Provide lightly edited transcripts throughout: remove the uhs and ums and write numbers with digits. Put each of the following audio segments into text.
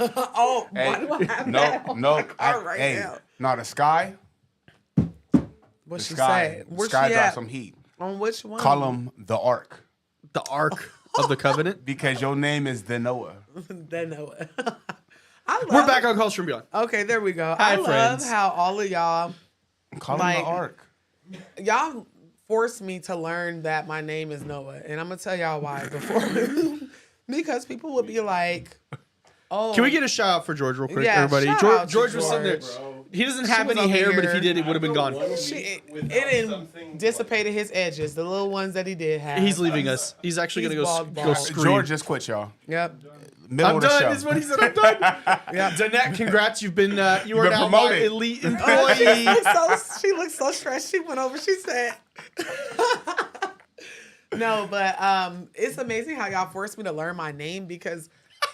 Oh, why do I have that on my car right now? No, the sky. What she Sky. say? Where Sky she dropped at? some heat. On which one? Call him the Ark. The Ark of the Covenant. Because your name is the Noah. They know it. We're back on Calls from Beyond. Okay, there we go. Hi, I love friends. how all of y'all, Call him Like- the Ark. y'all forced me to learn that my name is Noah. And I'm going to tell y'all why before. Because people would be like, oh. Can we get a shout out for George real quick, Yeah, everybody? shout out George to was sitting there. George. He doesn't have was any over hair, but if he here. did, it would have been gone. It didn't dissipated his edges, the little ones that he did have. He's leaving us. He's actually He's going to bald, go bald. scream. George just quit, y'all. Yep. Middle I'm of the done. show. Is what he said. I'm done. Yep. Danette, congrats. You are been now my promoted. elite She employee. she looked so stressed. She went over. She said, "No, but it's amazing how y'all forced me to learn my name because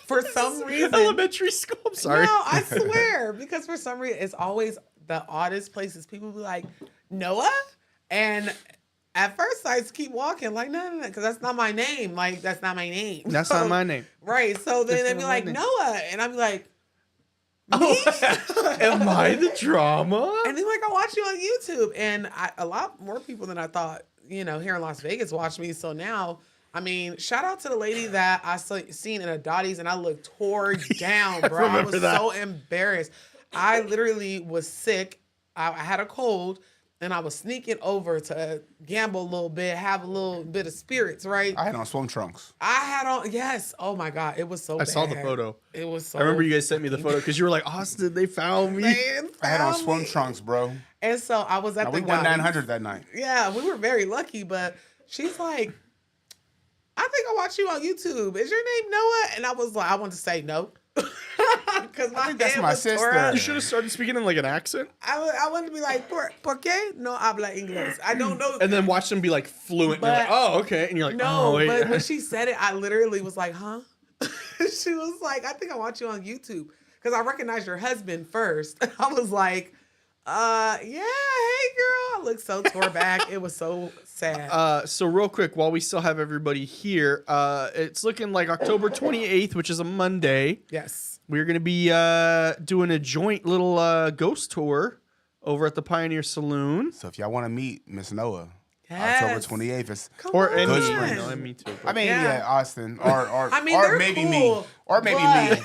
for some reason, Elementary school. I'm sorry. no, I swear, because for some reason, it's always the oddest places. People be like, Noah, and at first I just keep walking like, no, because that's not my name. Like that's not my name. That's not my name. Right. So then That's they'd be not like my name. Noah, and I'm like. Am I the drama? And then, like, I watch you on YouTube, and a lot more people than I thought, here in Las Vegas watch me. So now, I mean, shout out to the lady that I seen in a Dottie's, and I looked tore down, bro. I was so embarrassed. I literally was sick. I had a cold, and I was sneaking over to gamble a little bit, have a little bit of spirits, right? I had on swim trunks. I had on, yes. Oh my God, it was so bad. I saw the photo. It was so I remember you guys sent me the photo because you were like, Austin, they found me. I had on swim trunks, bro. And so I was at Now, the we won Dottie's. 900 that night. Yeah, we were very lucky, but she's like, I think I watched you on YouTube. Is your name Noah? And I was like, I wanted to say no. Because my think that's head my was tore sister. up. You should have started speaking in like an accent I wanted to be like, ¿Por qué no habla inglés? I don't know. and then watch them be like fluent. And you're like, But- oh, okay. And you're like, No, oh, wait. but when she said it, I literally was like, huh? She was like, I think I watch you on YouTube. Because I recognized your husband first. I was like, yeah, hey girl. I looked so tore back. It was so sad. So real quick, while we still have everybody here, it's looking like October 28th, which is a Monday. Yes. We're going to be doing a joint little ghost tour over at the Pioneer Saloon. So if y'all want to meet Miss Noah, Yes. October 28th, it's Come Or on. any, Good spring. no, me too. I mean, Yeah. yeah, Austin, or I mean, or they're maybe cool, me, or maybe me.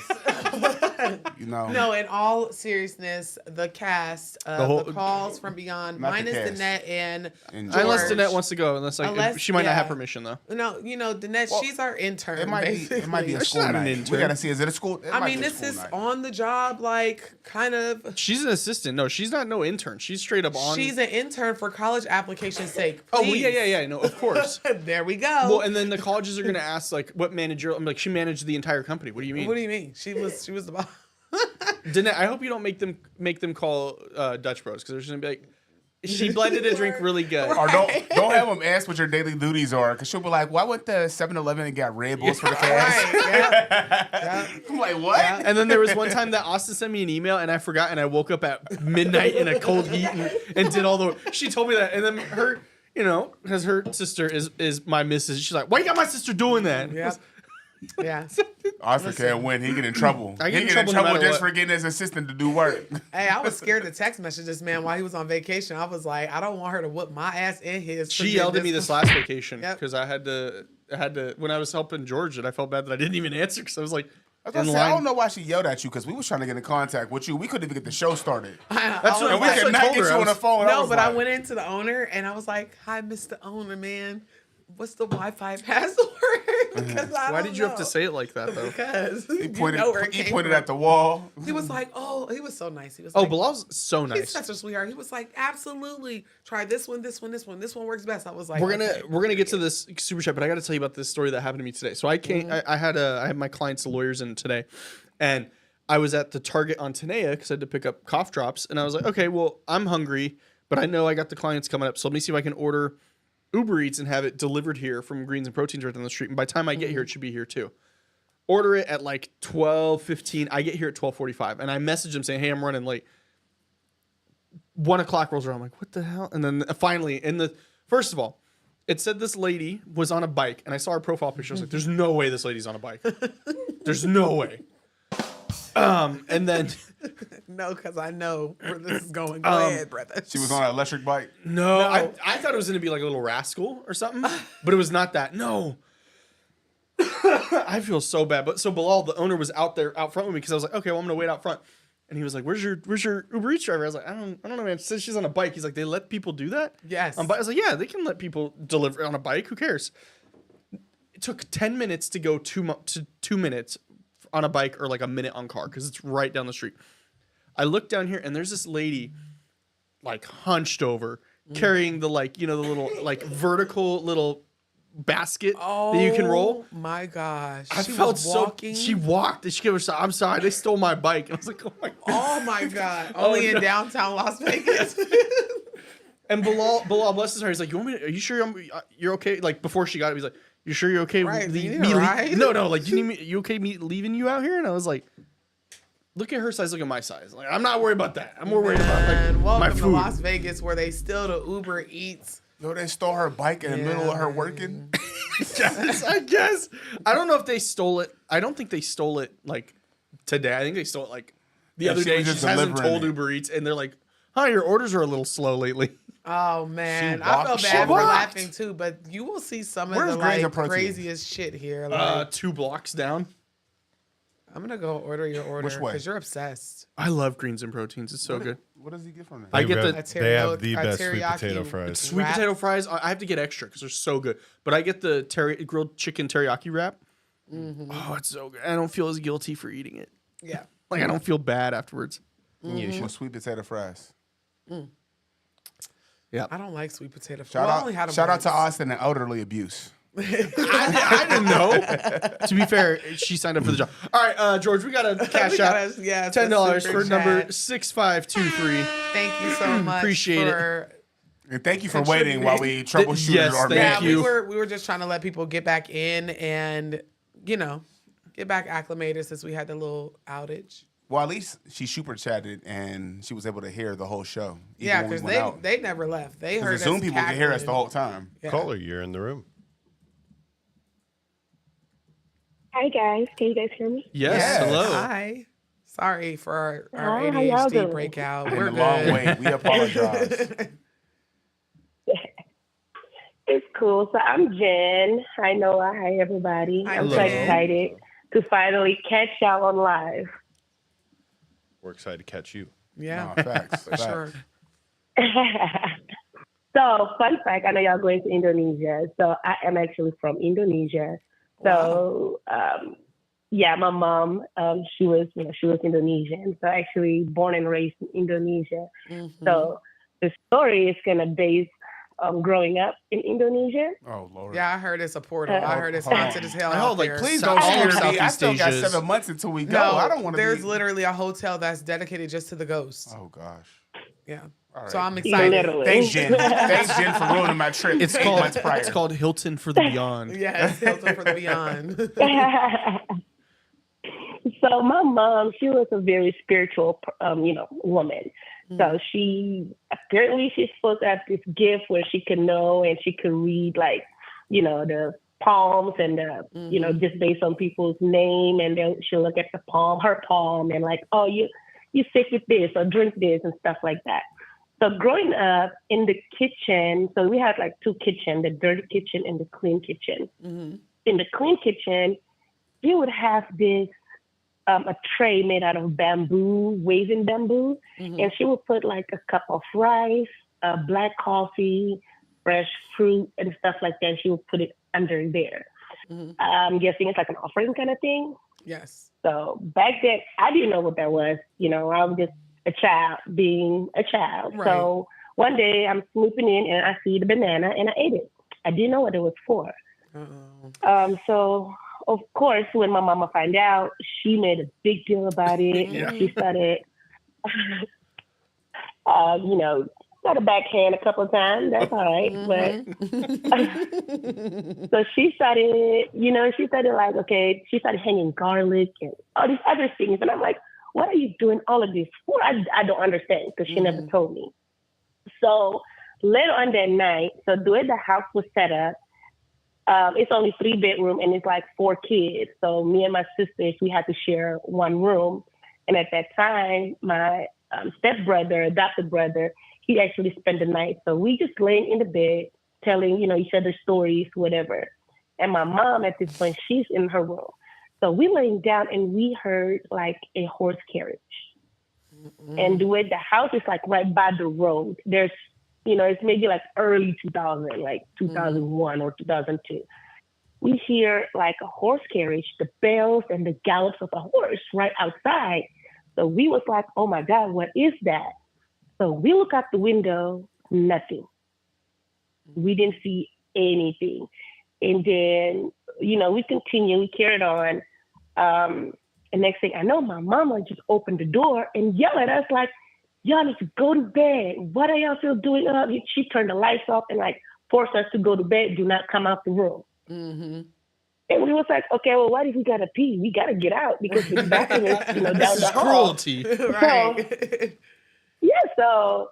You know, No, in all seriousness, the cast, The whole- the calls from Beyond, Not the minus cast. Danette and And George. Unless Danette wants to go, Unless- she might not have yeah. permission though. No, Danette, Well, she's our intern. it might be basically. a She's school not an night. intern. We gotta see. Is it a school? It I might mean, be a this school is night. on the job, like kind of. She's an assistant. No, she's not no intern. She's straight up on. She's an intern for college application's sake. oh, well, Please. yeah. No, of course. There we go. Well, and then the colleges are gonna ask like, what manager? I'm like, she managed the entire company. What do you mean? What do you mean? She was the boss. Danette, I hope you don't make them call Dutch Bros because they're just gonna be like, she blended a drink really good. Or don't have them ask what your daily duties are, because she'll be like, "Well, I went to 7-Eleven and got Red Bulls for the class." Right. Yeah. I'm like, what? Yeah. And then there was one time that Austin sent me an email and I forgot and I woke up at midnight in a cold heat and did all the. She told me that and then her, because her sister is my missus. She's like, why you got my sister doing that? Yeah. Yeah. Austin can't win. He get in trouble. I get he in trouble no matter just what. for getting his assistant to do work. Hey, I was scared to text message this man while he was on vacation. I was like, I don't want her to whoop my ass in his. She yelled at me this last vacation Yep. because I had to when I was helping George and I felt bad that I didn't even answer because I was like, I was gonna say, I don't know why she yelled at you, because we was trying to get in contact with you. We couldn't even get the show started. That's what And we That's could what I not told get her. you I on the was- phone. No, was but I like, went into the owner and I was like, "Hi, Mr. Owner, man. What's the Wi-Fi password?" Because Why did you have to say it like that though? Because He you pointed, know where it he came pointed from. at the wall. He was like, "Oh," he was so nice. He was Oh, like, Bilal's so he's nice. such a sweetheart. He was like, "Absolutely, try this one, this one, this one. This one works best." I was like, We're okay. gonna get to this super chat, but I got to tell you about this story that happened to me today. So I came, I had my clients, the lawyers, in today, and I was at the Target on Tenaya because I had to pick up cough drops, and I was like, okay, well, I'm hungry, but I know I got the clients coming up, so let me see if I can order Uber Eats and have it delivered here from Greens and Proteins right down the street. And by the time I get here, it should be here too. Order it at like 12:15. I get here at 12:45, and I message them saying, hey, I'm running late. 1 o'clock rolls around. I'm like, what the hell? And then finally, first of all, it said this lady was on a bike, and I saw her profile picture. I was like, there's no way this lady's on a bike. There's no way. And then No, because I know where this is going. Go ahead, brother. She was on an electric bike. no. I thought it was gonna be like a little rascal or something, but it was not that. No. I feel so bad. But so Bilal, the owner, was out front with me because I was like, okay, well, I'm gonna wait out front. And he was like, "Where's your Uber Eats driver?" I was like, "I don't know, man." She says she's on a bike. He's like, "They let people do that?" Yes. I was like, "Yeah, they can let people deliver on a bike. Who cares?" It took 10 minutes to go 2 minutes on a bike, or like a minute on car, because it's right down the street. I look down here and there's this lady, like hunched over, carrying the the little like vertical little basket that you can roll. Oh my gosh. I She felt was so. walking. She walked. And she gave herself, "I'm sorry, they stole my bike." And I was like, "Oh my god." Oh my God. Only in downtown Las Vegas. And Bilal, bless his heart, he's like, are you sure you're okay? Like, before she got it, he's like, "You sure you're okay Right, with do you need me a ride? No, like, do you need me? You okay me leaving you out here?" And I was like, "Look at her size, look at my size. Like, I'm not worried about that. I'm more worried about And like my welcome to food." Las Vegas, where they still the Uber Eats. Yo, they stole her bike in the middle of her working. Yes, I guess. I don't know if they stole it. I don't think they stole it like today. I think they stole it like the other she day. was She just just hasn't delivering told it. Uber Eats, and they're like, "Huh, your orders are a little slow lately." Oh man, She I feel walked- bad she for walked. laughing too, but you will see some of Where's the Grains like of Protein? craziest shit here. Like, 2 blocks down. I'm gonna go order your order Which way? because you're obsessed. I love greens and proteins. It's so good. What does he get from that? I get They the have- A they have the teriyaki- best sweet teriyaki potato fries. sweet wrap. potato fries. I have to get extra because they're so good. But I get the grilled chicken teriyaki wrap. Oh, it's so good. I don't feel as guilty for eating it. Yeah. Like, I don't feel bad afterwards. You should sweet potato fries. Yeah. I don't like sweet potato fries. Shout Well, I only had out, them shout out to once. Austin and elderly abuse. I didn't know. To be fair, she signed up for the job. All right, George, we got to cash We out gotta- yes, $10 the for Super number Chat. 6523. Thank you so much. Appreciate it. for And thank you for waiting while we Yes, troubleshooted our thank man. you. we were just trying to let people get back in and get back acclimated since we had the little outage. Well, at least she super chatted and she was able to hear the whole show. even Yeah, when we because went out. they never left. They 'Cause heard the Zoom us people could hear us the cackling. whole time. Yeah. Caller, you're in the room. Hi guys, can you guys hear me? Yes, Yes. hello. Hi. Sorry for our Hi, how y'all ADHD doing? breakout. And We're the good. long wait. We apologize. It's cool. So I'm Jen. Hi Noah. Hi everybody. Hi, I'm so Jen. excited to finally catch y'all on live. We're excited to catch you. Yeah, No, facts. for facts. sure. So fun fact, I know y'all going to Indonesia. So I am actually from Indonesia. So yeah, my mom, she was Indonesian. So actually born and raised in Indonesia. Mhm. So the story is gonna base growing up in Indonesia. Oh, Lord. Yeah, I heard it's a portal. I heard it's Hold on. haunted as hell. I out heard, like, there. Please South- don't all of scare me. I Southeast still got Asia is- 7 months until we go. No, I don't want to there's be. literally a hotel that's dedicated just to the ghosts. Oh, gosh. Yeah. All right. So I'm excited. Literally. Thanks, Jen. Thanks, Jen, for ruining my trip. It's 8 called months prior. it's called Hilton for the Beyond. Yes, Hilton for the Beyond. So my mom, she was a very spiritual, woman. So she's supposed to have this gift where she could know and she could read the palms and just based on people's name, and then she'll look at her palm, and like, oh, you sick with this or drink this and stuff like that. So growing up in the kitchen, so we had like 2 kitchens, the dirty kitchen and the clean kitchen. Mm-hmm. In the clean kitchen, we would have this a tray made out of bamboo, waving bamboo, and she would put like a cup of rice, black coffee, fresh fruit, and stuff like that. She would put it under there. I'm guessing it's like an offering kind of thing. Yes. So back then, I didn't know what that was. I was just a child being a child. Right. So one day I'm snooping in and I see the banana and I ate it. I didn't know what it was for. Uh-oh. So of course, when my mama found out, she made a big deal about it. Yeah. And she started, got a backhand a couple of times. That's all right. But so she started like, okay, she started hanging garlic and all these other things. And I'm like, what are you doing all of this for? I don't understand because she never told me. So later on that night, so the way the house was set up, it's only 3 bedroom and it's like 4 kids. So me and my sisters, we had to share one room. And at that time, my stepbrother, adopted brother, he actually spent the night. So we just laying in the bed, telling, each other stories, whatever. And my mom at this point, she's in her room. So we laying down and we heard like a horse carriage. And the way the house is like right by the road, there's, it's maybe like early 2000, like 2001 or 2002. We hear like a horse carriage, the bells and the gallops of a horse right outside. So we was like, oh my God, what is that? So we look out the window, nothing. We didn't see anything. And then, we continue, we carried on. And next thing I know, my mama just opened the door and yelled at us like, y'all need to go to bed. What are y'all still doing up? She turned the lights off and like forced us to go to bed. Do not come out the room. Mm-hmm. And we was like, okay, well, what if we gotta pee? We gotta get out because the bathroom is, down This the is hall. cruelty. Right. So,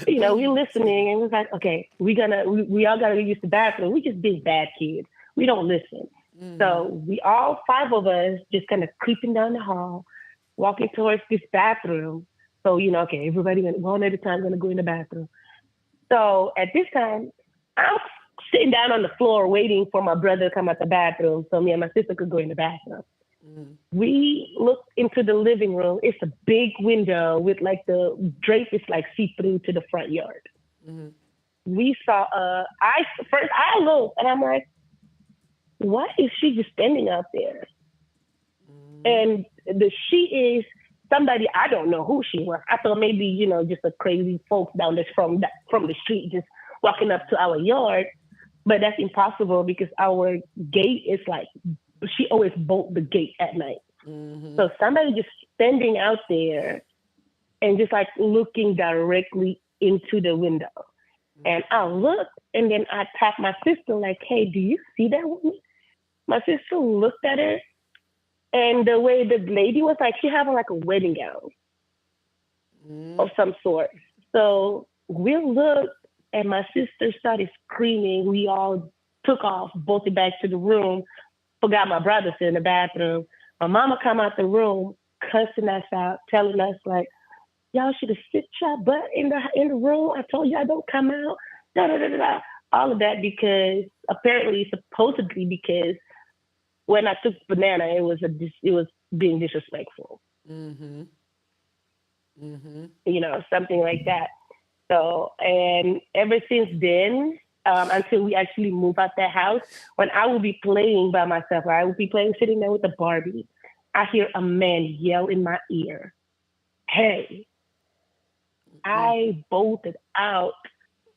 we're listening and we're like, okay, we all gotta use the bathroom. We just big bad kids. We don't listen. So we all 5 of us just kind of creeping down the hall, walking towards this bathroom. So, okay, everybody one at a time gonna go in the bathroom. So at this time, I'm sitting down on the floor waiting for my brother to come out the bathroom so me and my sister could go in the bathroom. We look into the living room. It's a big window with like the drape is like see-through to the front yard. We saw I looked and I'm like, why is she just standing out there? And she is somebody, I don't know who she was. I thought maybe, just a crazy folks down there from the street just walking up to our yard. But that's impossible because our gate is like, she always bolt the gate at night. So somebody just standing out there and just like looking directly into the window. And I looked and then I tapped my sister like, hey, do you see that woman? My sister looked at her and the way the lady was like, she having like a wedding gown of some sort. So we looked and my sister started screaming. We all took off, bolted back to the room, forgot my brother in the bathroom. My mama come out the room, cussing us out, telling us like, y'all should have sit your butt in the room. I told y'all don't come out. Da, da, da, da, da. All of that because supposedly because when I took banana, it was being disrespectful. Something like that. So, and ever since then, until we actually move out that house, when I will be playing by myself, or I will be playing sitting there with the Barbie, I hear a man yell in my ear, hey. I bolted out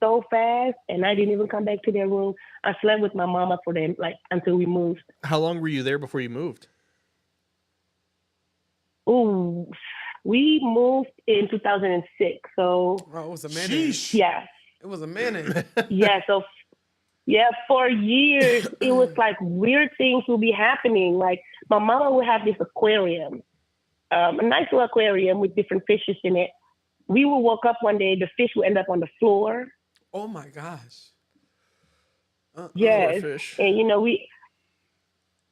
so fast and I didn't even come back to their room. I slept with my mama for them, like until we moved. How long were you there before you moved? Ooh, we moved in 2006. So Oh, it was a minute. Sheesh. yeah. It was a minute. Yeah. So yeah, for years it was like weird things would be happening. Like my mama would have this aquarium, a nice little aquarium with different fishes in it. We would wake up one day, the fish would end up on the floor. Oh my gosh. Yes. Fish. And we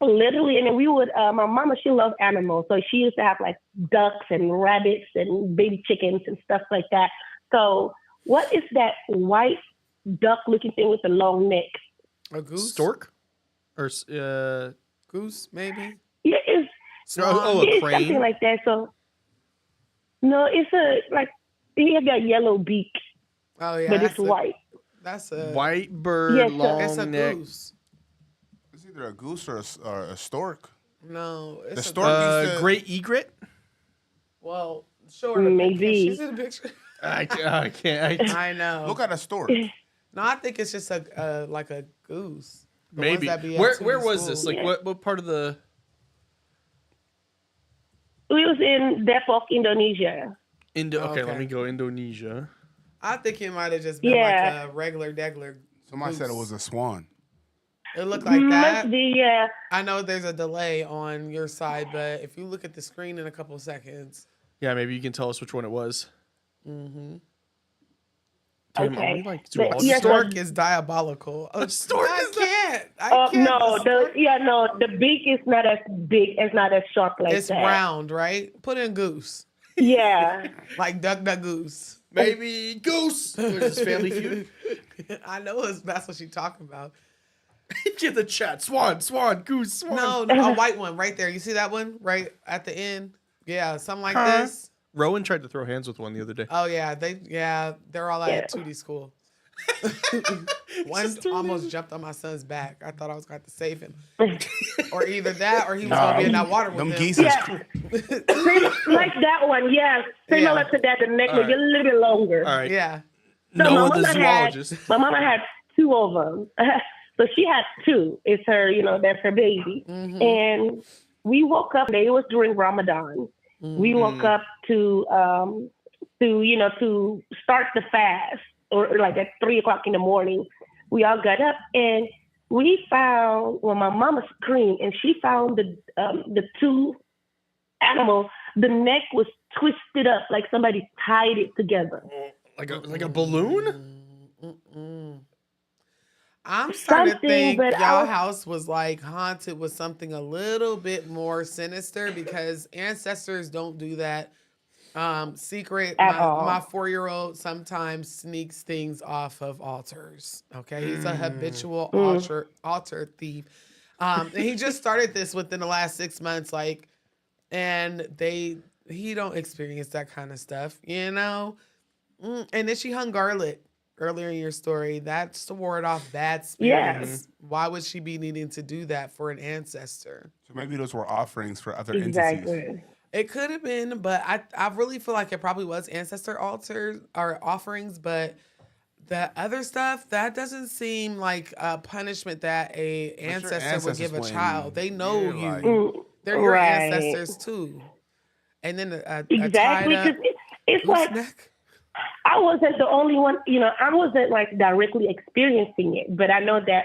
literally, and then we would, my mama, she loved animals. So she used to have like ducks and rabbits and baby chickens and stuff like that. So what is that white duck looking thing with the long neck? A goose? Stork? Or Goose, maybe? Yeah, it's a crane? something like that. So no, it's he has that yellow beak, Oh yeah. but it's white. That's a White bird, Yes, sir. long It's a neck. goose. It's either a goose or a stork. No, it's The a stork used to... Great egret? Well, show her the Maybe. picture. She's in the picture. I can't. I know. Look at a stork. No, I think it's just like a goose. The ones Maybe. that be Where at was school. this? Like, Yeah. what part of the... We was in Depok, Indonesia. Okay, Okay. let me go Indonesia. I think it might have just been Yeah. like a regular degler. Somebody said it goose. was a swan. It looked like that. Must be, yeah. I know there's a delay on your side, but if you look at the screen in a couple seconds. Yeah, maybe you can tell us which one it was. Damn, Okay. are we like But zoologists? yes, Stork is diabolical. A stork I is can't. I can't. no, Stork- the beak is not as big, it's not as sharp like it's that. round, right? Put in goose. Yeah. Like Duck Duck Goose. Maybe Goose. What is this, Family Feud? I know that's what she's talking about. Get the chat. Swan, Goose, Swan. No, a white one right there. You see that one right at the end? Yeah, something like this. Rowan tried to throw hands with one the other day. Oh yeah, they're all at 2D school. One almost jumped on my son's back. I thought I was going to save him, or either that, or he was going to be in that water with Them him. geese Yeah. is Like that one, yes. Similar to that, the neck was a little bit longer. All right. Yeah. So Noah the zoologist. my mama had 2 of them. So she had 2. It's her, that's her baby. Mm-hmm. And we woke up, it was during Ramadan. We woke up to start the fast, or like at 3:00 in the morning. We all got up and we found, my mama screamed and she found the 2 animals. The neck was twisted up like somebody tied it together. Like a balloon? I'm starting to Something, think but y'all house was like haunted with something a little bit more sinister, because ancestors don't do that. Secret. At all. My 4-year-old sometimes sneaks things off of altars. Okay, he's a habitual altar thief. And he just started this within the last 6 months, and he don't experience that kind of stuff, And then she hung garlic earlier in your story. That's to ward off bad spirits. Why would she be needing to do that for an ancestor? So maybe those were offerings for other entities. Exactly. It could have been, but I really feel like it probably was ancestor altars or offerings, but the other stuff, that doesn't seem like a punishment that a ancestor would give a ancestors child. They know Yeah, you. like- They're your Right. ancestors too. And then Exactly, a tied because up it's like gooseneck. I wasn't the only one, I wasn't like directly experiencing it, but I know that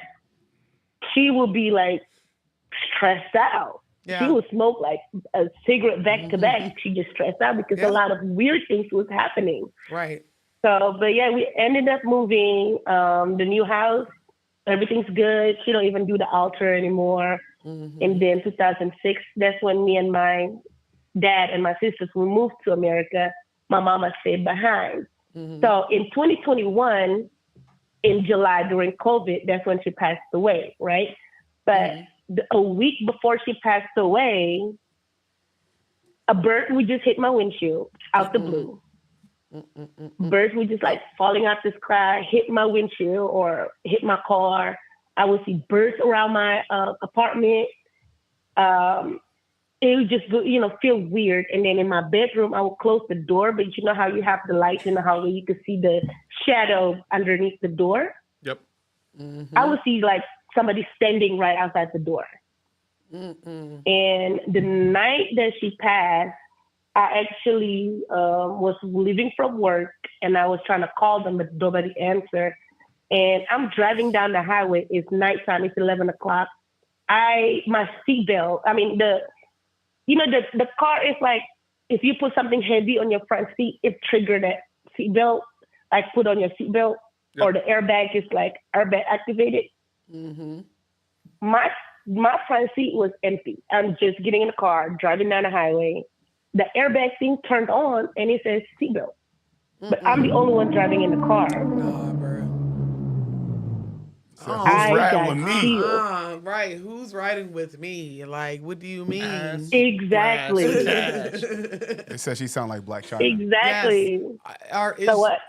she would be like stressed out. Yeah. She would smoke like a cigarette back to back. She just stressed out because Yeah. a lot of weird things was happening. Right. So, but yeah, we ended up moving the new house. Everything's good. She don't even do the altar anymore. And then 2006, that's when me and my dad and my sisters, we moved to America. My mama stayed behind. So in 2021, in July during COVID, that's when she passed away, right? But a week before she passed away, a bird would just hit my windshield out the blue. Birds would just like falling out the sky, hit my windshield or hit my car. I would see birds around my apartment. It would just, feel weird. And then in my bedroom, I would close the door, but you know how you have the lights in the hallway, you could see the shadow underneath the door. Yep. I would see like somebody standing right outside the door. And the night that she passed, I actually was leaving from work and I was trying to call them, but nobody answered. And I'm driving down the highway. It's nighttime. It's 11 o'clock. My seatbelt, the car is like, if you put something heavy on your front seat, it triggered that seatbelt, like put on your seatbelt, or the airbag is like airbag activated. My front seat was empty. I'm just getting in the car, driving down the highway. The airbag thing turned on and it says seatbelt. But I'm the only one driving in the car. Nah, bro. So who's I riding got with me? chills. Right. Who's riding with me? Like, what do you mean? Exactly. They said she sound like Black China. Exactly. So what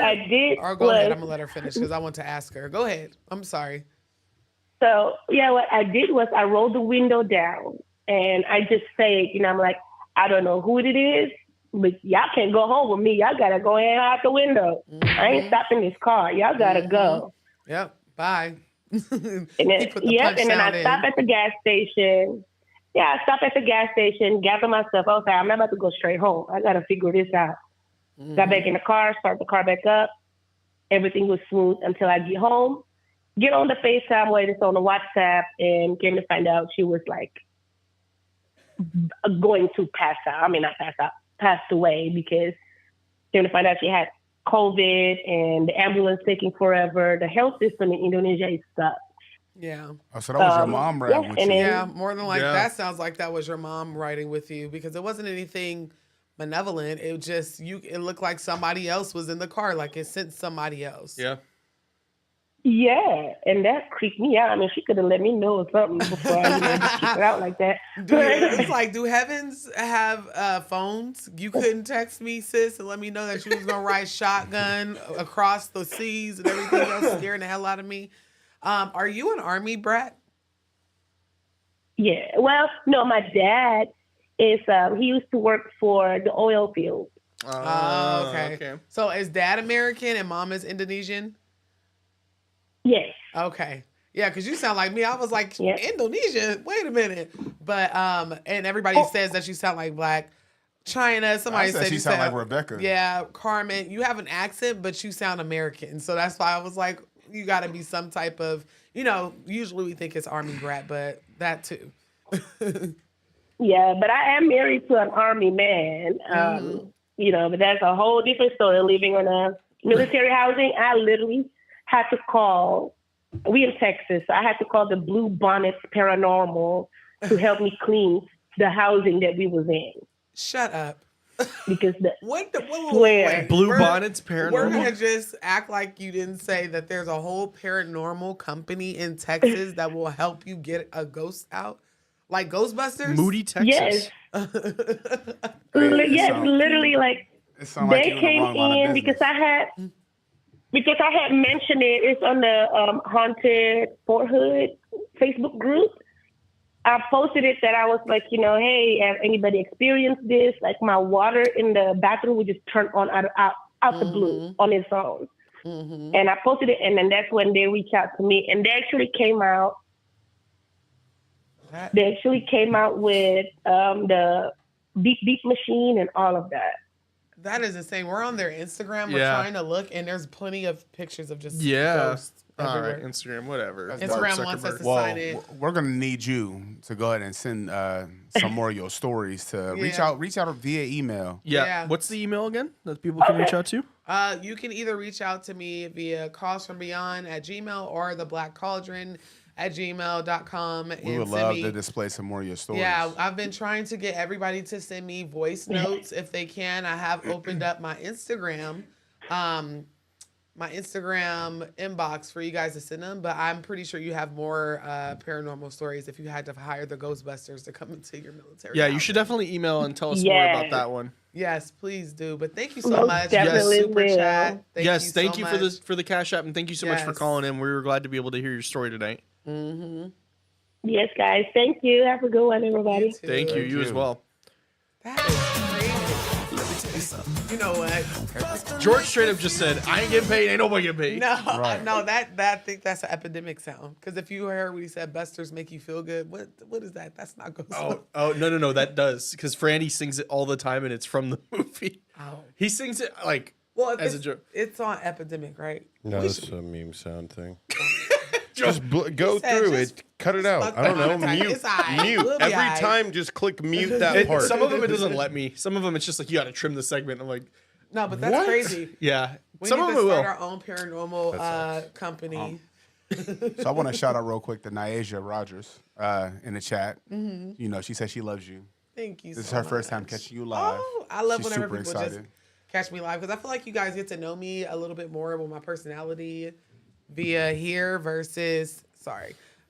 I did Or go ahead. was- I'm gonna let her finish because I want to ask her. Go ahead. I'm sorry. So yeah, what I did was I rolled the window down and I just said, I'm like, I don't know who it is, but y'all can't go home with me. Y'all gotta go in out the window. I ain't stopping this car. Y'all gotta go. Yep. Bye. And then, I stopped at the gas station. Yeah, I stopped at the gas station, gather myself. Okay, I'm not about to go straight home. I gotta figure this out. Got back in the car, start the car back up. Everything was smooth until I get home. Get on the FaceTime, latest on the WhatsApp, and came to find out she was like going to pass out. I mean, not pass out, passed away, because came to find out she had COVID and the ambulance taking forever. The health system in Indonesia is stuck. Yeah. Oh, so that was your mom riding with and you. then- Yeah, more than like Yeah. that sounds like that was your mom riding with you because it wasn't anything benevolent. It just it looked like somebody else was in the car, like it sent somebody else. Yeah. Yeah, and that creeped me out. I mean, she could have let me know or something before I just kicked her out like that. It's like, do heavens have phones? You couldn't text me, sis, and let me know that you was gonna ride shotgun across the seas and everything else, scaring the hell out of me. Are you an Army brat? Yeah, well, no, my dad is, he used to work for the oil field. Oh, okay. So is dad American and mom is Indonesian? Yes. Okay. Yeah, because you sound like me. I was like, Yeah. Indonesia? Wait a minute. But, and everybody says that you sound like Black. China, somebody I said said she you sound sound like Rebecca. Yeah, Carmen, you have an accent, but you sound American. So that's why I was like, you got to be some type of, usually we think it's Army brat, but that too. Yeah, but I am married to an Army man. But that's a whole different story. Living on a military housing, I literally had to call. We in Texas. So I had to call the Blue Bonnets Paranormal to help me clean the housing that we was in. Shut up. Because Wait, Blue We're- Bonnets We're Paranormal. gonna just act like you didn't say that there's a whole paranormal company in Texas that will help you get a ghost out, like Ghostbusters. Moody, Texas. yes, It yes, sound- literally like It sound like they you in the came wrong line in of because business. I had mentioned it. It's on the Haunted Fort Hood Facebook group. I posted it that I was like, hey, has anybody experienced this? Like my water in the bathroom would just turn on out the blue on its own. Mm-hmm. And I posted it, and then that's when they reached out to me, and they actually came out. They actually came out with the beep machine and all of that. That is insane. We're on their Instagram. We're Yeah. trying to look, and there's plenty of pictures of just Yeah. ghosts All right, everywhere. Instagram, whatever. Instagram Mark wants us Zuckerberg. to Well, sign in. we're gonna need you to go ahead and send some more of your stories to reach Yeah. out via email. Yeah. Yeah. What's the email again that people can reach out to? You can either reach out to me via CallsFromBeyond at Gmail or the Black Cauldron at gmail.com. We would love to display some more of your stories. Yeah, I've been trying to get everybody to send me voice notes if they can. I have opened up my Instagram inbox for you guys to send them, but I'm pretty sure you have more paranormal stories if you had to hire the Ghostbusters to come into your military. Yeah, you housing. should definitely email and tell us more about Yes. that one. Yes, please do. But thank you so Most much. definitely Super will. chat. Thank so you much. for the Cash App, and thank you so much for Yes. calling in. We were glad to be able to hear your story tonight. Mm-hmm. Yes, guys. Thank you. Have a good one, everybody. You too. Thank you. You as well. That is crazy. Let me tell you something. You know what? George straight up just said, "I ain't getting paid. Ain't nobody getting paid." No, Right. no, that I think that's an epidemic sound. Because if you heard what he said, Busters make you feel good. What is that? That's not ghost. Oh no, that does because Franny sings it all the time, and it's from the movie. Oh. He sings it like Well, as a it's, joke. it's on epidemic, right? No, We it's should- a meme sound thing. Just Go said through just it. Cut it out. fuck I don't the know. contact. Mute. It's all right. Mute. We'll be Every all right. time, just click mute that part. some of them it doesn't let me. Some of them it's just like you got to trim the segment. I'm like, No, but that's What? crazy. yeah. We Some need of to them it start will. our own paranormal company. So I want to shout out real quick to Nyasia Rogers in the chat. She said she loves you. Thank you. This is so her first time much. catching you live. Oh, I love She's whenever super people excited. just catch me live because I feel like you guys get to know me a little bit more with my personality via here versus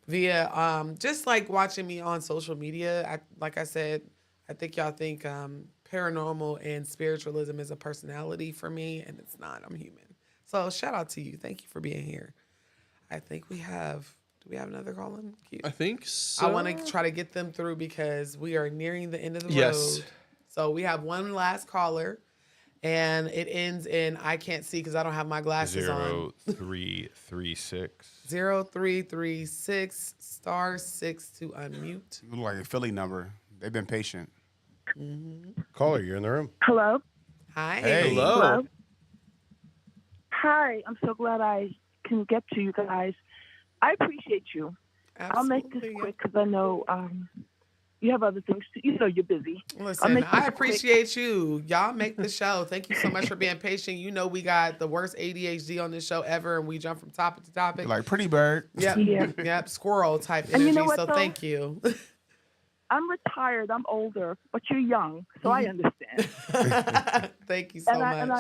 via just like watching me on social media. Like I said, I think y'all think paranormal and spiritualism is a personality for me, and it's not. I'm human. So shout out to you. Thank you for being here. I think we have. Do we have another call in? Cute. I think so. I want to try to get them through because we are nearing the end of the Yes. road. So we have one last caller, and it ends in I can't see because I don't have my glasses on. 0336. 0336 *6 to unmute. You look like a Philly number. They've been patient. Caller, you're in the room. Hello. Hi. Hey. Hello. Hi. I'm so glad I can get to you guys. I appreciate you. I'll make this Absolutely. quick because I know you have other things. You're busy. Listen, I appreciate you. Y'all make the show. Thank you so much for being patient. You know we got the worst ADHD on this show ever, and we jump from topic to topic. Like Pretty Bird. Yep, Yeah. yep, squirrel type And energy. you know what, so though? thank you. I'm retired. I'm older, but you're young, so I understand. Thank you so much. And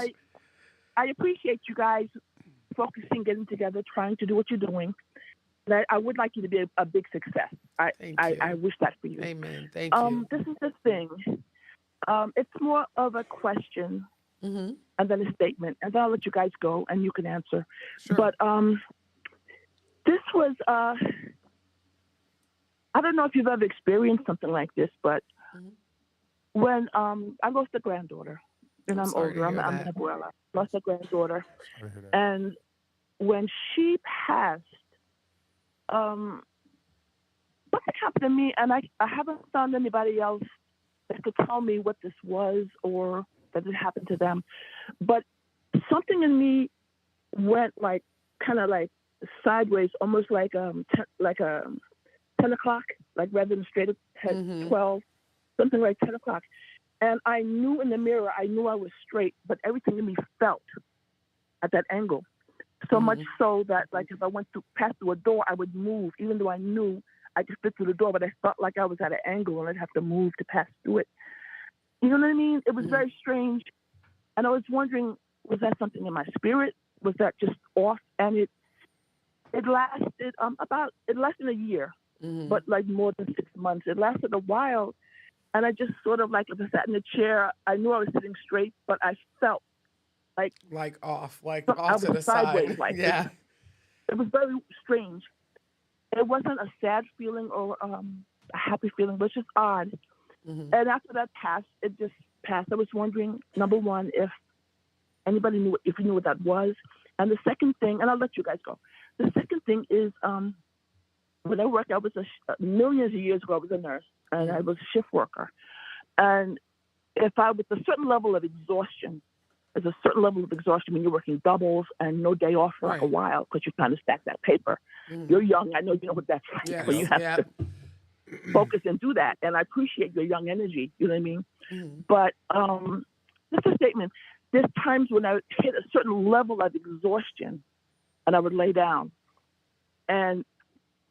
I appreciate you guys focusing, getting together, trying to do what you're doing. And I would like you to be a big success. I wish that for you. Amen. Thank you. This is the thing. It's more of a question Mm-hmm. and then a statement, and then I'll let you guys go and you can answer. Sure. But this was I don't know if you've ever experienced something like this, but when I lost a granddaughter, and I'm sorry to older, hear I'm that. an abuela, lost a granddaughter, Sorry to hear that. and when she passed, something happened to me, and I haven't found anybody else that could tell me what this was or that it happened to them, but something in me went kind of sideways, almost like 10 o'clock, like rather than straight at 12, something like 10 o'clock. And I knew in the mirror, I knew I was straight, but everything in me felt at that angle. So much so that, if I went past through a door, I would move, even though I knew I could fit through the door, but I felt like I was at an angle and I'd have to move to pass through it. You know what I mean? It was very strange. And I was wondering, was that something in my spirit? Was that just off? And it lasted it lasted a year. But more than 6 months. It lasted a while, and I just sort of if I sat in the chair, I knew I was sitting straight, but I felt off I to was the sideways, side. Yeah. It was very strange. It wasn't a sad feeling or a happy feeling, but just odd. And after that passed, it just passed. I was wondering, number one, if anybody knew if you knew what that was, and the second thing, and I'll let you guys go. The second thing is. When I worked, I was millions of years ago, I was a nurse, and I was a shift worker. And if I was a certain level of exhaustion, there's a certain level of exhaustion when you're working doubles and no day off for a while because you're trying to stack that paper. You're young. I know you know what that's like. Yes. So you have to focus and do that. And I appreciate your young energy. You know what I mean? But just a statement. There's times when I hit a certain level of exhaustion and I would lay down. And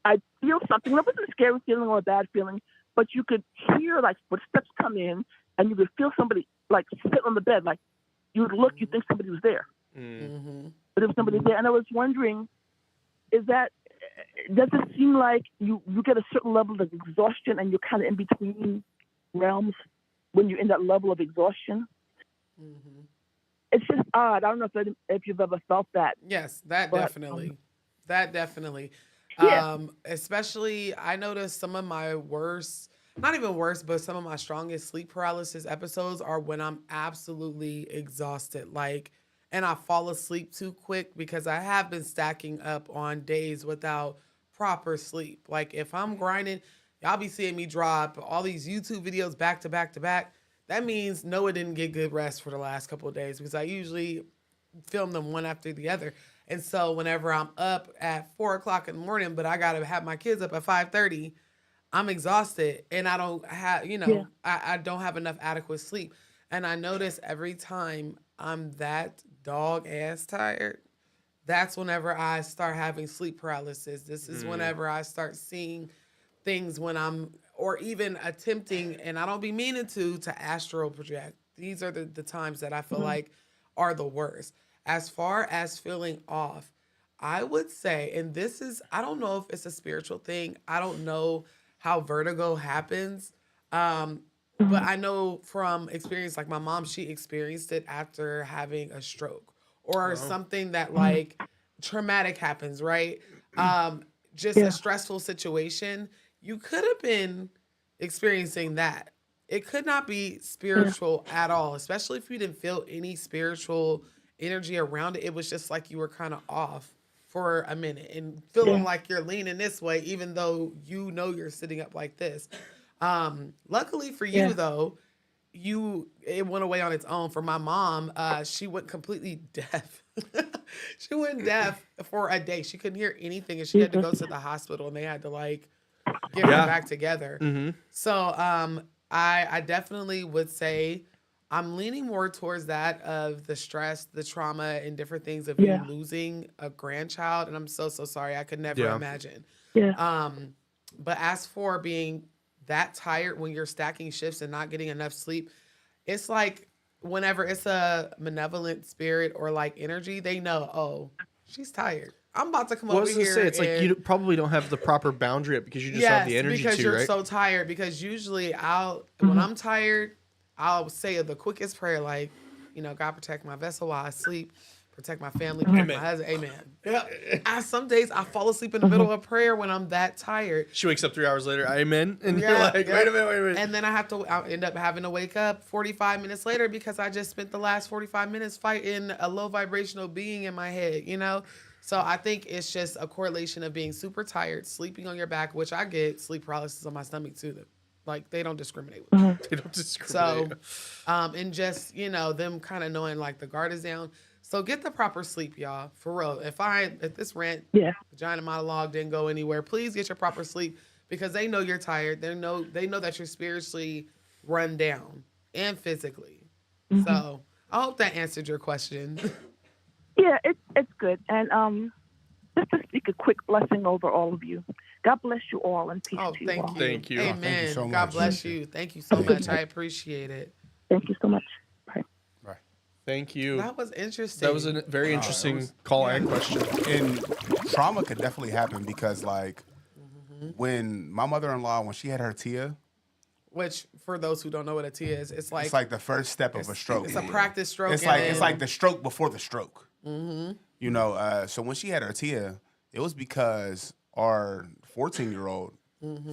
I feel something. It wasn't a scary feeling or a bad feeling, but you could hear footsteps come in, and you could feel somebody sit on the bed. You would look, you think somebody was there, but there was somebody there. And I was wondering, does it seem like you get a certain level of exhaustion, and you're kind of in between realms when you're in that level of exhaustion? It's just odd. I don't know if you've ever felt that. Yes, that definitely. Yeah. Especially, I noticed some of my worst, not even worst, but some of my strongest sleep paralysis episodes are when I'm absolutely exhausted. And I fall asleep too quick because I have been stacking up on days without proper sleep. If I'm grinding, y'all be seeing me drop all these YouTube videos back to back to back. That means Noah didn't get good rest for the last couple of days because I usually film them one after the other. And so whenever I'm up at 4 o'clock in the morning, but I got to have my kids up at 5:30, I'm exhausted and I don't have, I don't have enough adequate sleep. And I notice every time I'm that dog ass tired, that's whenever I start having sleep paralysis. This is whenever I start seeing things when I'm, or even attempting, and I don't be meaning to astral project. These are the times that I feel like are the worst. As far as feeling off, I would say, and this is, I don't know if it's a spiritual thing. I don't know how vertigo happens. But I know from experience, my mom, she experienced it after having a stroke or something that traumatic happens, right? Just a stressful situation. You could have been experiencing that. It could not be spiritual at all, especially if you didn't feel any spiritual energy around it. It was just like you were kind of off for a minute and feeling like you're leaning this way, even though you're sitting up like this. Luckily for you, though, it went away on its own. For my mom, she went completely deaf. She went deaf for a day. She couldn't hear anything, and she had to go to the hospital, and they had to get her Yeah. back together. Mm-hmm. So I definitely would say I'm leaning more towards that of the stress, the trauma, and different things of you losing a grandchild. And I'm so sorry. I could never imagine. Yeah. But as for being that tired when you're stacking shifts and not getting enough sleep, it's like whenever it's a malevolent spirit or like energy, they know, oh, she's tired. I'm about to come Well, I over was gonna here. say it's like and- you probably don't have the proper boundary up because you just don't have the energy because to, you're right? so tired. Because usually when I'm tired, I'll say the quickest prayer, like, God protect my vessel while I sleep, protect my family, protect my husband. Amen. Yeah. Some days I fall asleep in the middle of prayer when I'm that tired. She wakes up 3 hours later, amen, and you're like, wait a minute. And then I end up having to wake up 45 minutes later because I just spent the last 45 minutes fighting a low vibrational being in my head, So I think it's just a correlation of being super tired, sleeping on your back, which I get sleep paralysis on my stomach too. Like they don't discriminate with me. They don't discriminate. So, and just, them kind of knowing like the guard is down. So get the proper sleep, y'all. For real. If this rant, vagina monologue didn't go anywhere, please get your proper sleep because they know you're tired. They know that you're spiritually run down and physically. So I hope that answered your question. Yeah, it's good. And just to speak a quick blessing over all of you. God bless you all and peace to you all. Thank you. Amen. Thank you so God much. bless you. Thank you so much. I appreciate it. Thank you so much. Bye. Thank you. That was interesting. That was a very interesting call and question. And trauma could definitely happen because, like, when my mother-in-law, when she had her Tia, which, for those who don't know what a Tia is, it's like It's a practice stroke. It's like the stroke before the stroke. So when she had her Tia, it was because our 14-year-old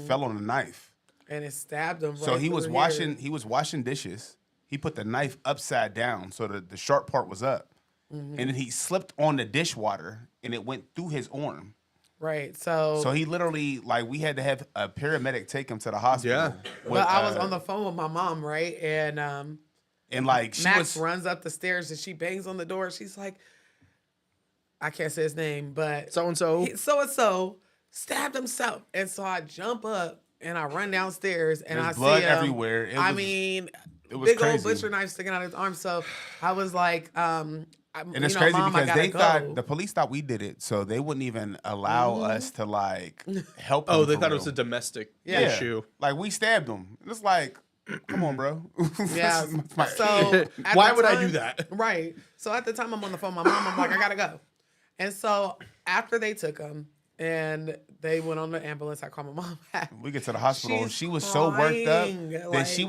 fell on a knife. And it stabbed him. So he was washing dishes. He put the knife upside down so that the sharp part was up. And then he slipped on the dishwater and it went through his arm. Right. So he literally, like, we had to have a paramedic take him to the hospital. Yeah. But I was on the phone with my mom, right? And like Max runs up the stairs and she bangs on the door. She's like, I can't say his name, but so-and-so stabbed himself. And so I jump up and I run downstairs and There's I blood see him. everywhere. It was big crazy. old butcher knife sticking out of his arm. So I was like, and it's crazy Mom, because the police thought we did it, so they wouldn't even allow us to like help. Oh, him they for thought it real. was a domestic Yeah. issue. Like we stabbed him. It's like, come on, bro. Yeah. My- So at Why the would I time- do that? Right. So at the time I'm on the phone with my mom, I'm like, I gotta go. And so after they took him and they went on the ambulance, I called my mom back. we get to the hospital. She's She was so worked up crying, that she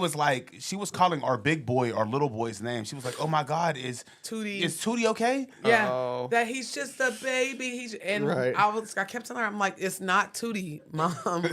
was calling our big boy, our little boy's name. She was like, "Oh my God, is Tootie okay?" Yeah, Oh. that he's just a baby. Right. I kept telling her, I'm like, it's not Tootie, Mom.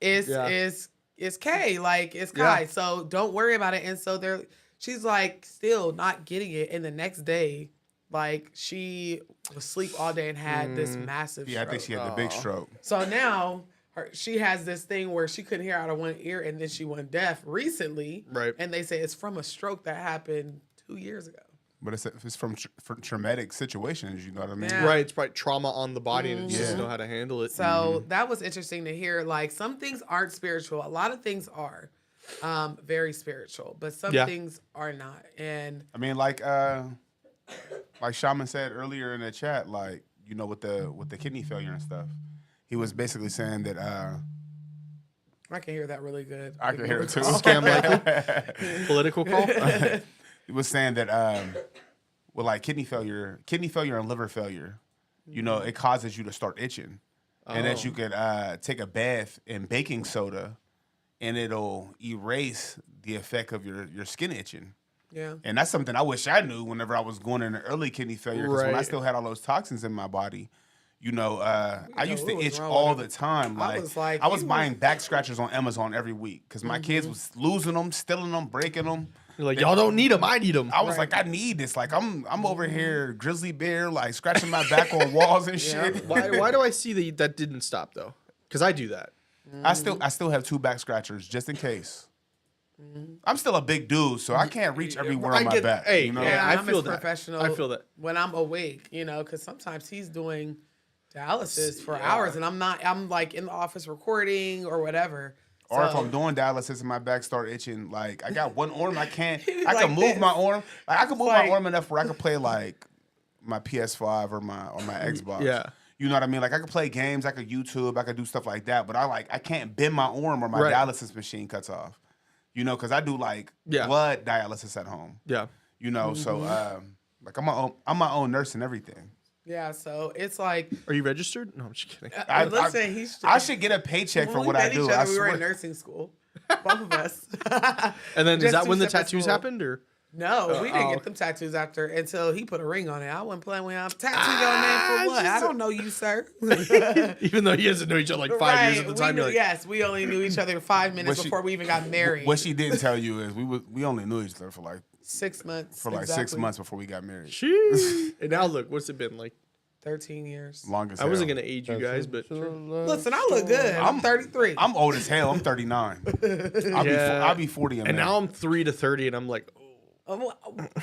It's Kay, like it's Kai. Yeah. So don't worry about it. And so she's like still not getting it. And the next day, like she was asleep all day and had this massive Yeah, I stroke. think she had the big stroke. So now she has this thing where she couldn't hear out of one ear and then she went deaf recently. Right. And they say it's from a stroke that happened 2 years ago. But it's from traumatic situations. You know what I mean? Yeah. Right. It's probably trauma on the body and it just doesn't know how to handle it. So that was interesting to hear. Like some things aren't spiritual. A lot of things are very spiritual, but some things are not. And I mean, like Shaman said earlier in the chat, like, you know, with the kidney failure and stuff, he was basically saying that I can hear that really good. I can hear it too. Scam likely. Political call. He was saying that with like kidney failure and liver failure, you know, it causes you to start itching, and that you could take a bath in baking soda, and it'll erase the effect of your skin itching. Yeah. And that's something I wish I knew whenever I was going into early kidney failure, because when I Right. still had all those toxins in my body, you know, I used to what was itch wrong all with the time. I was like, buying back scratchers on Amazon every week because my kids was losing them, stealing them, breaking them. You're like, y'all don't need them. I need them. I was like, I need this. Like, I'm over here, grizzly bear, like scratching my back on walls and shit. Why do I see that didn't stop though? Because I do that. I still have 2 back scratchers just in case. I'm still a big dude, so I can't reach everywhere on my back. Hey, you know? yeah, I'm I feel as that. professional I feel that. when I'm awake, you know, because sometimes he's doing dialysis for hours, and I'm like in the office recording or whatever. Or if So- I'm doing dialysis and my back start itching, like I got one arm, I can't. He was I can like move this. my arm. Like I can move Like- my arm enough where I can play like my PS5 or my Xbox. Yeah. You know what I mean? Like I could play games, I could YouTube, I could do stuff like that. But I can't bend my arm or my Right. dialysis machine cuts off. You know, because I do like blood dialysis at home. Yeah. You know, so like I'm my own nurse and everything. Yeah, so it's like Are you registered? No, I'm just kidding. listen, I should get a paycheck for when what we I met do. each other, I we were in swear. nursing school, both of us. And then is Just that two when the separate tattoos schools. happened, or? No, we didn't Oh. get them tattoos after until he put a ring on it. I wasn't playing with him. Tattoo your name for what? I don't know you, sir. Even though you guys know each other like 5 years at the time, We you're knew, like, yes, we only knew each other 5 minutes What she- before we even got married. What she didn't tell you is we only knew each other for like 6 months. 6 exactly. months before we got married. sheesh. And now look, what's it been like? 13 years. Long as I wasn't hell. gonna age you guys, but Listen, I look good. I'm 33. I'm old as hell. I'm 39. I'll be 40 in and May. now I'm 3 to 30, and I'm like,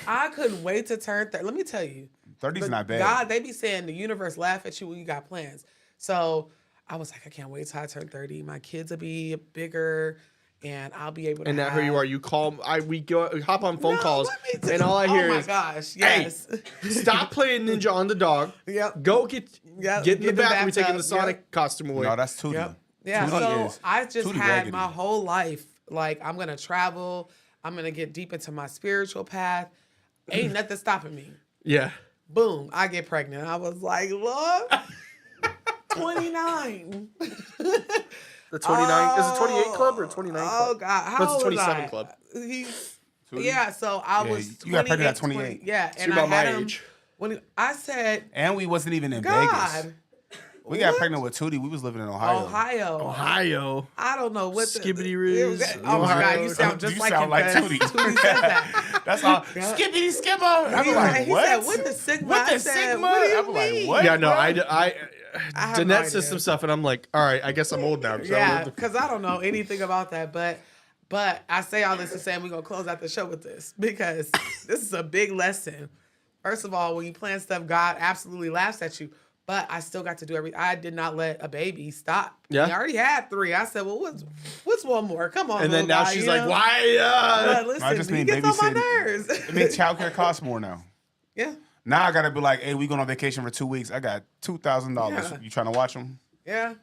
I couldn't wait to turn 30. Let me tell you. 30's not bad. God, they be saying the universe laugh at you when you got plans. So I was like, I can't wait till I turn 30. My kids will be bigger, and I'll be able to. and now here you are. You call, we go hop on phone No, calls, let me and all I hear oh my is, gosh, yes. stop playing Ninja on the dog. Yep. Go get Yep, in the get the bathroom. We're taking the bathtub, Sonic costume away. No, that's Tootie. Yep. Yeah, Tootie so is- I just Tootie had raggedy. my whole life, like, I'm going to travel. I'm going to get deep into my spiritual path. Ain't nothing stopping me. Yeah. Boom, I get pregnant. I was like, Lord, 29. The 29 is it 28 club or 29 club? Oh, God. How What's the old was 27 I? club? Yeah, so I Yeah, was 28. you got pregnant at 28. Yeah, So and you're I about had my him. age. When I said, And we wasn't even in God, Vegas. We got what? pregnant with Tootie. We was living in Ohio. Ohio. I don't know what Skibbity Riz. Oh my God, you sound just You like sound him. like 'cause Tootie. Tootie says that. That's all. Skippity skipper. I'm He like, what? said, what the Sigma? What I the said, Sigma? what do you I'm like, mean? what? Yeah, no, bro? I have no Danette idea. says some stuff, and I'm like, all right, I guess I'm old now. 'cause I don't Yeah, know the- because I don't know anything about that. But I say all this to say we're going to close out the show with this because this is a big lesson. First of all, when you plan stuff, God absolutely laughs at you. But I still got to do everything. I did not let a baby stop. Yeah. I already had 3. I said, well, what's one more? Come on, And then little now guy, she's you like, know? why? But listen, I just he mean gets on my babysitting. nerves. I mean, childcare costs more now. Yeah. Now I gotta be like, hey, we going on vacation for 2 weeks. I got $2,000. Yeah. You trying to watch them? Yeah.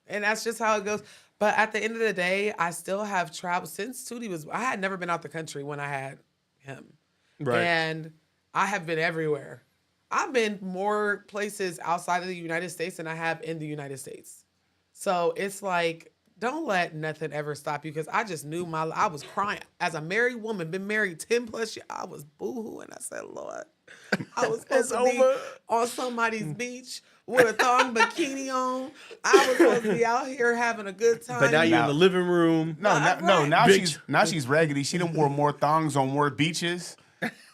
And that's just how it goes. But at the end of the day, I still have traveled since Tootie was, I had never been out the country when I had him. Right. And I have been everywhere. I've been more places outside of the United States than I have in the United States. So it's like, don't let nothing ever stop you because I just knew I was crying. As a married woman, been married 10 plus years, I was boohooing. I said, Lord, I was supposed to be on somebody's beach with a thong bikini on. I was supposed to be out here having a good time. But now you're in the living room. No, Right. now Big- she's raggedy. She done wore more thongs on more beaches.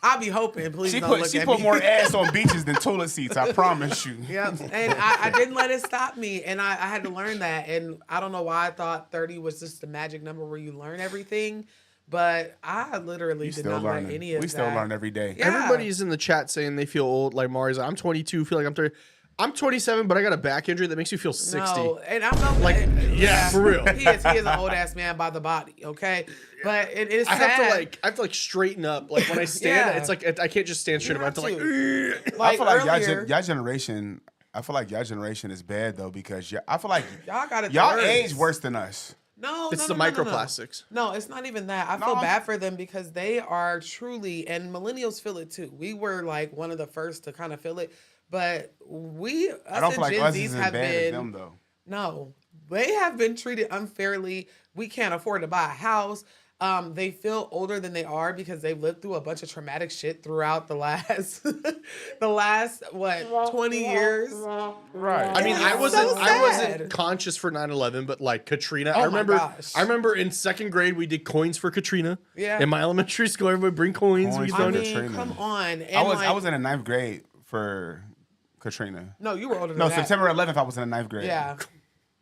I'll be hoping. Please She don't put look she at put me. more ass on beaches than toilet seats. I promise you. Yep. And I didn't let it stop me. And I had to learn that. And I don't know why I thought 30 was just the magic number where you learn everything. But I literally We did still not let learning. any of We still that. learn every day. Yeah. Everybody's in the chat saying they feel old. Like Mari's like, I'm 22, feel like I'm 30. I'm 27, but I got a back injury that makes you feel 60. No, and I'm not Like, yeah, for real. He is an old ass man by the body, okay? But it is I sad. have to straighten up. Like when I stand, Yeah. it's like I can't just stand straight up. I have to like. I feel like earlier, y'all generation. I feel like y'all generation is bad though because I feel like y'all got it. y'all worse. age worse than us. No, It's no, the no, no, no, no. microplastics. No, it's not even that. I No, feel I'm- bad for them because they are truly, and millennials feel it too. We were like one of the first to kind of feel it, but us I don't and feel like Gen us Zs is as have bad as been them though. no. They have been treated unfairly. We can't afford to buy a house. They feel older than they are because they've lived through a bunch of traumatic shit throughout the last, 20 years. Right. I mean, It's I so wasn't sad. conscious for 9/11, but like Katrina, Oh I my remember. gosh. I remember in second grade we did coins for Katrina. Yeah. In my elementary school, everybody bring coins. Coins We for I found it. mean, Katrina. come on. And I was in the 9th grade for Katrina. No, you were older than No, that. September 11th I was in the 9th grade. Yeah.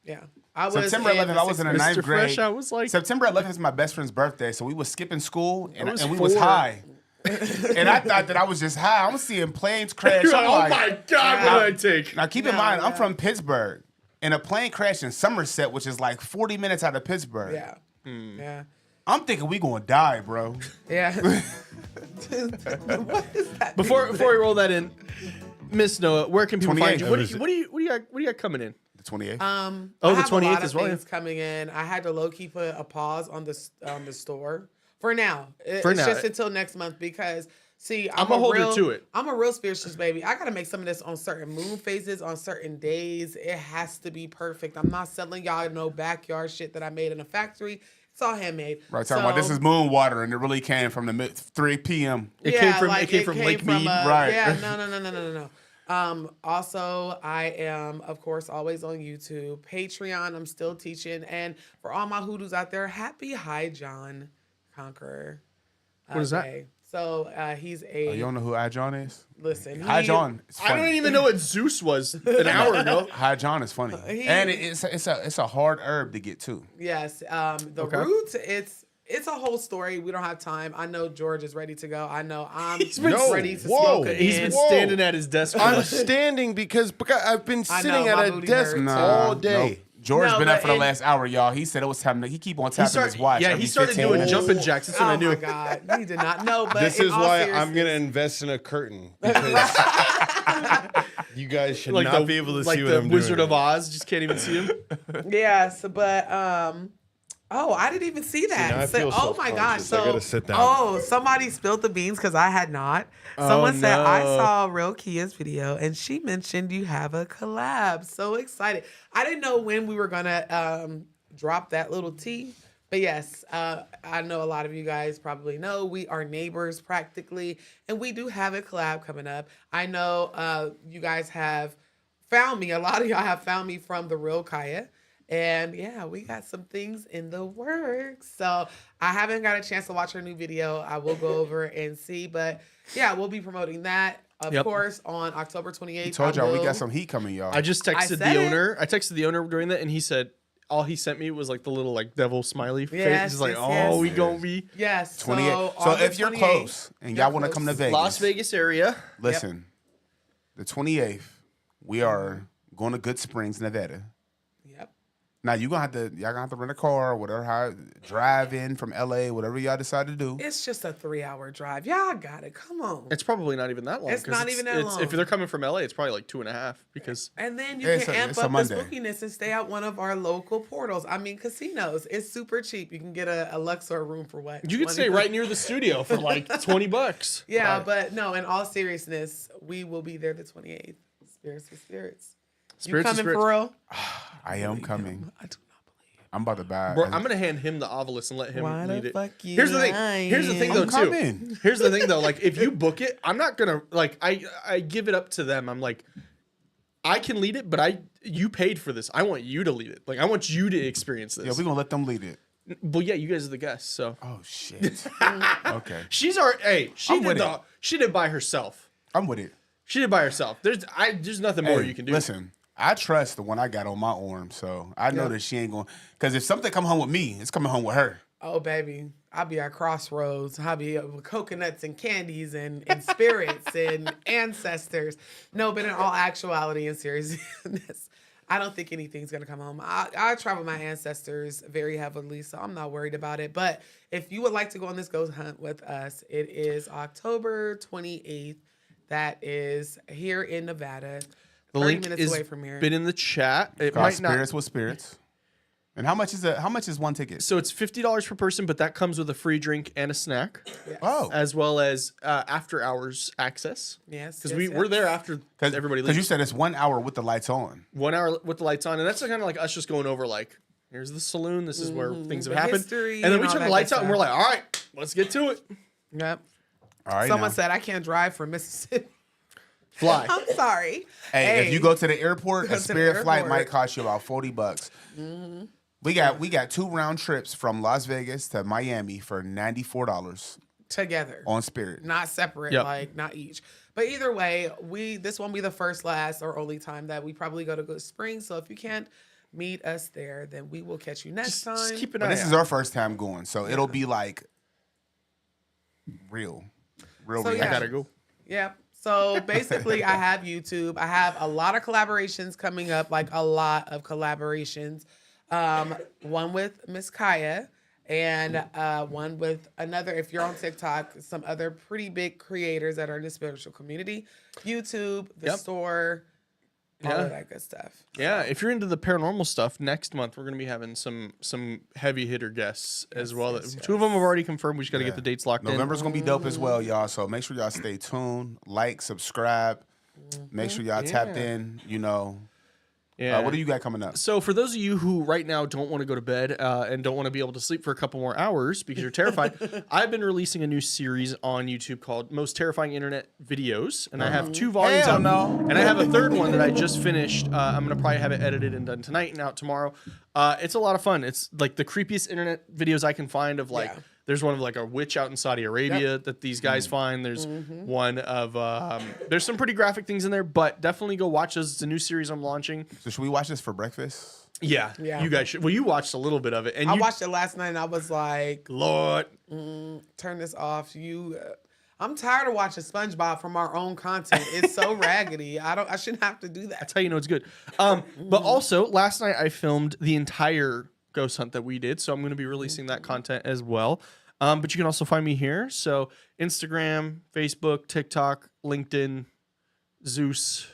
Yeah. I was September 11th, I was in the Mr. 9th grade. Fresh, I was like- September 11th is my best friend's birthday, so we was skipping school and was we was 4. high. And I thought that I was just high. I'm seeing planes crash. You're I'm like, oh like, my God, what did I take? now keep in mind, I'm from Pittsburgh. And a plane crashed in Somerset, which is like 40 minutes out of Pittsburgh. Yeah. Yeah. I'm thinking we gonna die, bro. Yeah. What is that? Before we roll that in, Miss Noah, where can people find you? 28th. What do you got coming in? The 28th. Oh, I the have a lot 28th of as well, things coming in. I had to low key put a pause on the store for now. For It's now. just until next month because see, I'm a holder to it. I'm a real spiritualist, baby. I gotta make some of this on certain moon phases, on certain days. It has to be perfect. I'm not selling y'all no backyard shit that I made in a factory. It's all handmade. Right, talking about this is moon water, and it really came from the 3 p.m. It came from Lake Mead. Right. Yeah, no. Also, I am, of course, always on YouTube. Patreon, I'm still teaching. And for all my hoodoos out there, happy High John Conqueror. What is that? Day. So he's a. Oh, you don't know who I John is? Listen. Hi John. It's I funny. don't even know what Zeus was an hour ago. Hi John is funny, and it's a hard herb to get too. Yes. The roots, it's a whole story. We don't have time. I know George is ready to go. I know I'm ready to smoke again. He's been standing at his desk. I'm standing because I've been I sitting know, my at a booty desk hurts. all day. George's No, been up but for the last hour, y'all. He said it was time. He keep on tapping his watch. Yeah, every he started 15 doing minutes. jumping jacks. That's when I Oh knew. my God. He did not know. But This in is all why I'm seriousness- going to invest in a curtain because you guys should not be able to see what the I'm doing. Wizard of Oz. Just can't even see him. Yes, but oh, I didn't even see that. now I feel oh my gosh! self-conscious. I So gotta sit down. oh, somebody spilled the beans because I had not. Someone said I no. saw Real Kia's video and she mentioned you have a collab. So excited! I didn't know when we were gonna drop that little tea. But yes, I know a lot of you guys probably know we are neighbors practically, and we do have a collab coming up. I know you guys have found me. A lot of y'all have found me from the Real Kaya. And yeah, we got some things in the works. So I haven't got a chance to watch her new video. I will go over and see. But yeah, we'll be promoting that, of course, on October 28th. He told y'all we got some heat coming, y'all. I just texted said the it. owner. I texted the owner during that, and he said all he sent me was like the little like devil smiley face. Yes, He's like, yes, oh, yes. we gonna be Yes. 28. So on the if you're 28th, close and y'all want to come to Vegas, Las Vegas area. listen, the 28th, we are going to Good Springs, Nevada. Yep. Now y'all gonna have to rent a car or whatever, drive in from LA, whatever y'all decide to do. It's just a 3-hour drive. Y'all got it. Come on. It's probably not even that long. It's 'cause not even that long. If they're coming from LA, it's probably like 2.5 because And then you It's can a- amp it's a up the Monday. spookiness and stay at one of our local portals. I mean, casinos. It's super cheap. You can get a Luxor room for what? you could stay 20? right near the studio for like $20. Yeah, Right. but no, in all seriousness, we will be there the 28th. Spirits with spirits. Spirits You with coming spirits. for real? I am coming. I do not believe. I'm about to buy. Bro, I'm gonna hand him the Ovilus and let him Why lead the it. fuck you Here's the thing. Here's the thing, though, I'm too. coming. Here's the thing, though. Like, if you book it, I'm not gonna like. I give it up to them. I'm like, I can lead it, but you paid for this. I want you to lead it. Like, I want you to experience this. Yeah, we're gonna let them lead it. But yeah, you guys are the guests, so Oh shit. Okay, she's our. Hey, I'm with she did by herself. I'm with it. She did by herself. There's nothing more Hey, you can do. Listen, I trust the one I got on my arm, so I know that she ain't going. Because if something come home with me, it's coming home with her. Oh, baby. I'll be at Crossroads. I'll be with coconuts and candies and spirits and ancestors. No, but in all actuality and seriousness, I don't think anything's going to come home. I travel my ancestors very heavily, so I'm not worried about it. But if you would like to go on this ghost hunt with us, it is October 28th. That is here in Nevada. The 30 link minutes is away from here. been in the chat. It Got might not. spirits with spirits. And how much is one ticket? So it's $50 per person, but that comes with a free drink and a snack, Oh, as well as after hours access. Yes. Because yes, we're yes. there after everybody Because leaves. you said it's 1 hour with the lights on. 1 hour with the lights on, and that's kind of like us just going over like, here's the saloon. This is where things have the happened. history And then and we all turn the that lights good out, and we're stuff. like, all right, let's get to it. Yep. All right. Someone now. said I can't drive from Mississippi. Fly. I'm sorry. Hey, if you go to the airport, Go a to the Spirit flight airport. might cost you about $40. We got 2 round trips from Las Vegas to Miami for $94 together, on Spirit. not separate, Yep. like not each. But either way, this won't be the first, last, or only time that we probably go to Good Springs. So if you can't meet us there, then we will catch you next time. Just keep an But eye this out. is our first time going, so it'll be like real. Real So, reaction. I gotta go. Yeah. So basically, I have YouTube. I have a lot of collaborations coming up, like a lot of collaborations. One with Miss Kaya and one with another, if you're on TikTok, some other pretty big creators that are in the spiritual community. YouTube, the store, all of that good stuff. Yeah, if you're into the paranormal stuff, next month we're going to be having some heavy hitter guests as well. Two of them have already confirmed. We just got to get the dates locked in. November's gonna be dope as well, y'all. So make sure y'all stay tuned, like, subscribe, make sure y'all tapped in. You know, what do you got coming up? So for those of you who right now don't want to go to bed and don't want to be able to sleep for a couple more hours because you're terrified, I've been releasing a new series on YouTube called Most Terrifying Internet Videos, and I have 2 volumes out, and I have a third one that I just finished. I'm gonna probably have it edited and done tonight and out tomorrow. It's a lot of fun. It's like the creepiest internet videos I can find of like. There's one of like a witch out in Saudi Arabia that these guys find. There's one of there's some pretty graphic things in there, but definitely go watch those. It's a new series I'm launching. So should we watch this for breakfast? Yeah. You guys should. Well, you watched a little bit of it, and I watched it last night, and I was like, Lord, turn this off. I'm tired of watching SpongeBob from our own content. It's so raggedy. I shouldn't have to do that. that's how you know it's good. But also, last night I filmed the entire ghost hunt that we did, so I'm going to be releasing that content as well. But you can also find me here. So Instagram, Facebook, TikTok, LinkedIn, Zeus.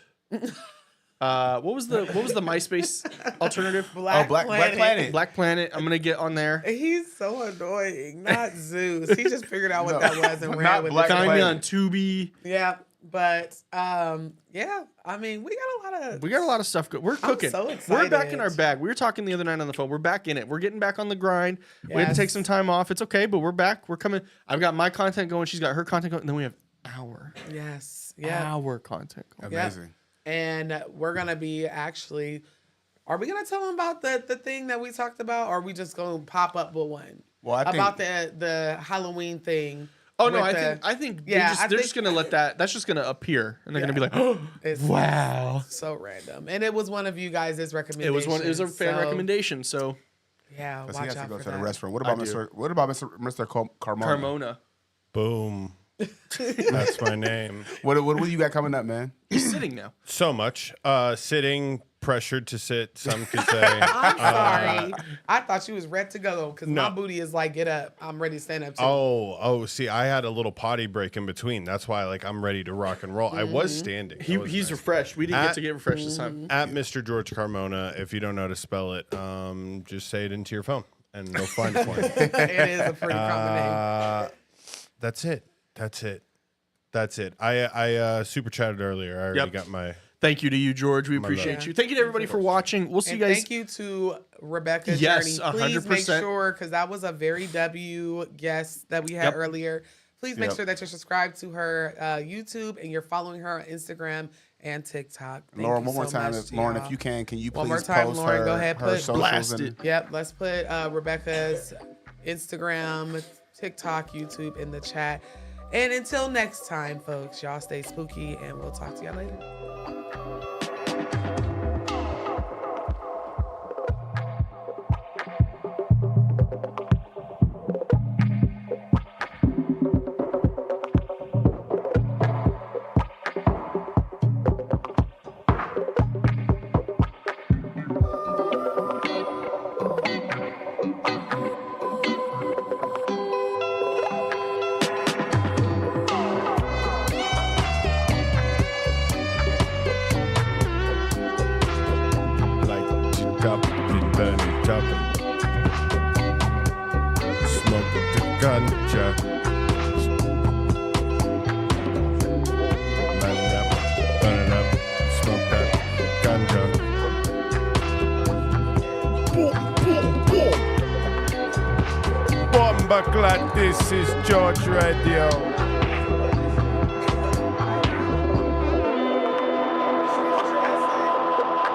What was the MySpace alternative? Black Planet. Black Planet. I'm gonna get on there. He's so annoying. Not Zeus. He just figured out what that was and ran Not with Black it. Find me Planet. on Tubi. Yeah, but yeah. I mean, we got a lot of stuff. We're cooking. so We're back in excited. our bag. We were talking the other night on the phone. We're back in it. We're getting back on the grind. We had to take some time off. It's okay, but we're back. We're coming. I've got my content going. She's got her content going. And then we have our content going. Amazing. And we're gonna be actually. Are we gonna tell them about the thing that we talked about, or are we just gonna pop up with one? Well, I think about the Halloween thing. Oh no, I think Yeah, they're just gonna let that's just gonna appear, and they're gonna be like, oh, It's wow, so random. And it was one of you guys' recommendations. it was a fan recommendation. So Yeah, he watch has to out go for to the that. restaurant. What about Mr. Carmona? Carmona, Boom. That's my name. What do you got coming up, man? he's sitting now. So much. Sitting, pressured to sit, some could say. I'm sorry. I thought you was ready to go because my No. booty is like, get up. I'm ready to stand up too. See, I had a little potty break in between. That's why, like, I'm ready to rock and roll. I was standing. That was He's nice. refreshed. We didn't get to get refreshed this time. At Mr. George Carmona. If you don't know how to spell it, just say it into your phone, and they'll find it for you. It is a pretty common name. That's it. I super chatted earlier. I already got my. Thank you to you, George. We appreciate love. you. Thank you to everybody for watching. We'll see And you guys. thank you to Rebecca Yes, Journey. Please make 100%. sure, because that was a very W guest that we had earlier. Please make sure that you're subscribed to her YouTube and you're following her on Instagram and TikTok. Thank Lauren, you one more so time, much to Lauren, y'all. if you can you One please more time, post Lauren, her, go ahead, her put socials blast and it. Yep, let's put Rebecca's Instagram, TikTok, YouTube in the chat. And until next time, folks, y'all stay spooky and we'll talk to y'all later. Like to top it, burn it up. Smoke the ganja. Man up, burn it up. Smoke that ganja. Bomba clad, this is George Radio.